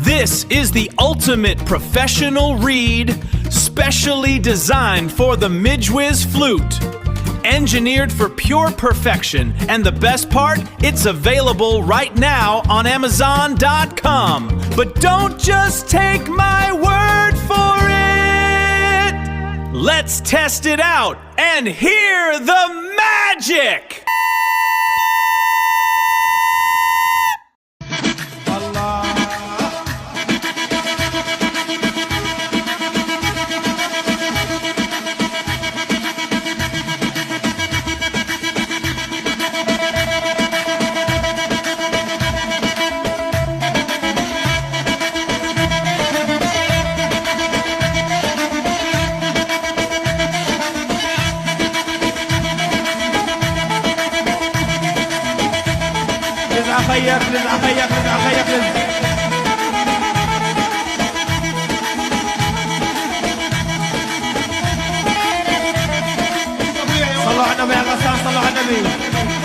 This is the ultimate professional reed, specially designed for the Midgwiz flute. Engineered for pure perfection, and the best part, it's available right now on Amazon.com. But don't just take my word for it! Let's test it out and hear the magic! خيك رزع خيك رزع خيك رزع صلوا على النبي يا غسان صلوا على النبي